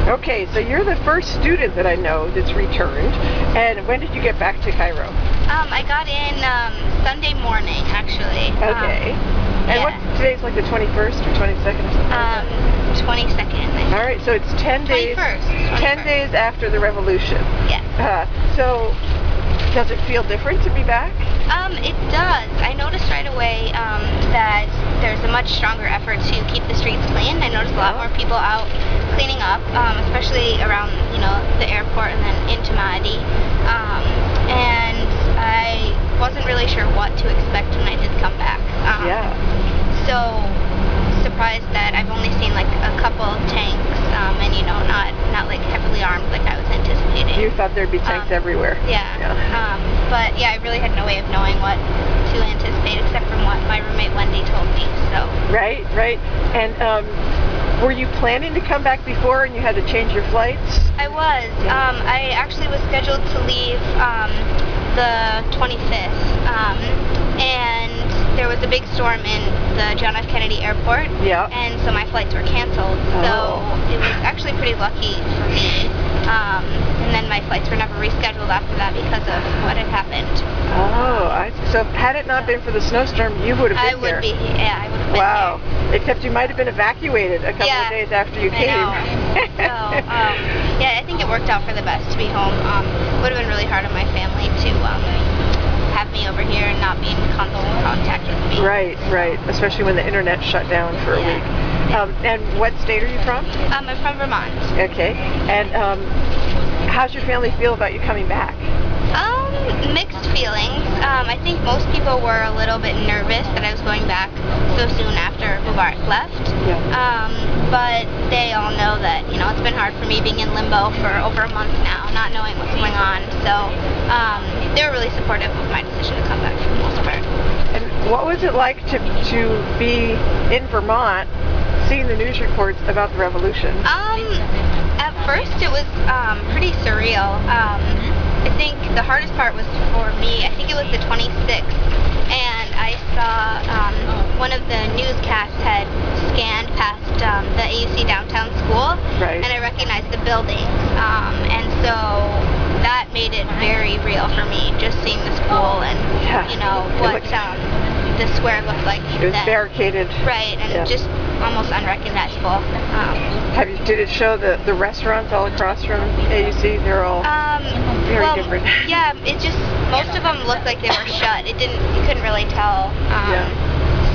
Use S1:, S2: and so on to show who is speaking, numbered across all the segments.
S1: Okay, so you're the first student that I know that's returned. And when did you get back to Cairo?
S2: I got in Sunday morning, actually.
S1: Okay. And what, today's like the 21st or 22nd or something like that?
S2: 22nd.
S1: All right, so it's 10 days.
S2: 21st.
S1: 10 days after the revolution.
S2: Yes.
S1: So, does it feel different to be back?
S2: It does. I noticed right away that there's a much stronger effort to keep the streets clean. I noticed a lot more people out cleaning up, especially around, the airport and then into Mahdi. And I wasn't really sure what to expect when I did come back. So surprised that I've only seen like a couple tanks, and not like heavily armed like I was anticipating.
S1: You thought there'd be tanks everywhere.
S2: Yeah. But yeah, I really had no way of knowing what to anticipate except from what my roommate Wendy told me. So. Right.
S1: And were you planning to come back before and you had to change your flights?
S2: I was. I actually was scheduled to leave the 25th, and there was a big storm in the John F. Kennedy Airport, and so my flights were canceled. So it was actually pretty lucky for me. And then my flights were never rescheduled after that because of what had happened.
S1: So had it not been for the snowstorm, you would have been there.
S2: I would have been
S1: Wow. Except you might have been evacuated a couple of days after you came.
S2: I know. I think it worked out for the best to be home. It would have been really hard on my family to have me over here and not be in constant contact with me.
S1: Right. Especially when the internet shut down for a week. And what state are you from?
S2: I'm from Vermont.
S1: Okay. And how's your family feel about you coming back?
S2: Mixed feelings. I think most people were a little bit nervous that I was going back so soon after Mubarak left. But they all know that, it's been hard for me being in limbo for over a month now, not knowing what's going on. So they were really supportive of my decision to come back for the most part.
S1: And what was it like to be in Vermont, seeing the news reports about the revolution?
S2: At first it was pretty surreal. I think the hardest part was for me, I think it was the 26th, and I saw one of the newscasts had scanned past the AUC downtown school, and I recognized the buildings, and so that made it very real for me, just seeing the school and, what the square looked like.
S1: It was barricaded.
S2: Right, and just almost unrecognizable.
S1: Did it show the restaurants all across from AUC? They're all very different.
S2: Yeah, it just, most of them looked like they were shut. You couldn't really tell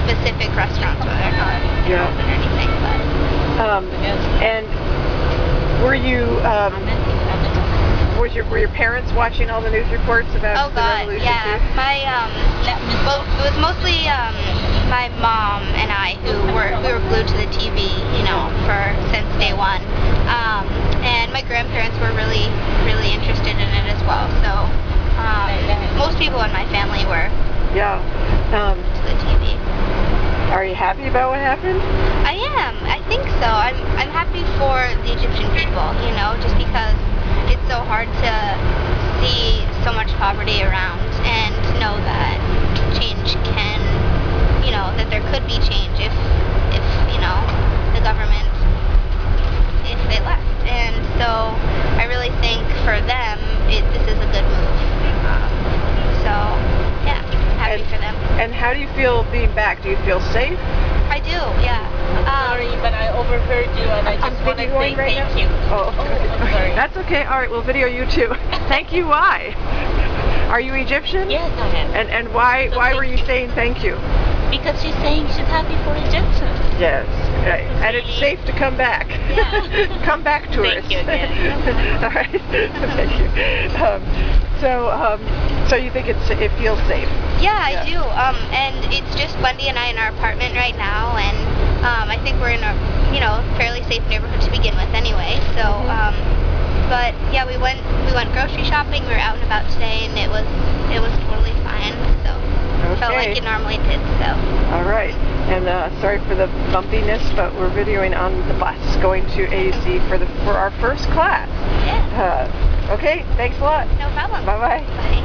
S2: specific restaurants whether or not they were open or anything. But.
S1: And were you, were your parents watching all the news reports about the revolution?
S2: Yeah. It was mostly my mom and I who were glued to the TV, since day one. And my grandparents were really, really interested in it as well. So most people in my family were to the TV.
S1: Are you happy about what happened?
S2: I am. I think so. I'm happy for the Egyptian people, just because it's so hard to see so much poverty around and to know that change can, that there could be change if the government, if they left. And so I really think for them, this is a good move. Happy for them.
S1: And how do you feel being back? Do you feel safe?
S2: I do, yeah.
S3: Sorry, but I overheard you and I just want to say thank you.
S1: I'm sorry. That's okay. All right, we'll video you too. Thank you. Why? Are you Egyptian?
S3: Yes, I am.
S1: And why were you saying thank you?
S3: Because she's saying she's happy for Egyptians.
S1: Yes, right. And it's safe to come back.
S3: Yeah.
S1: Come back, tourists.
S3: Thank you again.
S1: All right. Thank you. So you think it feels safe?
S2: Yeah, I do. And it's just Wendy and I in our apartment right now, and I think we're in a fairly safe neighborhood to begin with anyway. So, but yeah, we went grocery shopping. We were out and about today, and it was totally fine. So. Felt like it normally did, so.
S1: All right. And sorry for the bumpiness, but we're videoing on the bus going to AUC for our first class.
S2: Yeah.
S1: Okay, thanks a lot.
S2: No problem.
S1: Bye-bye.
S2: Bye.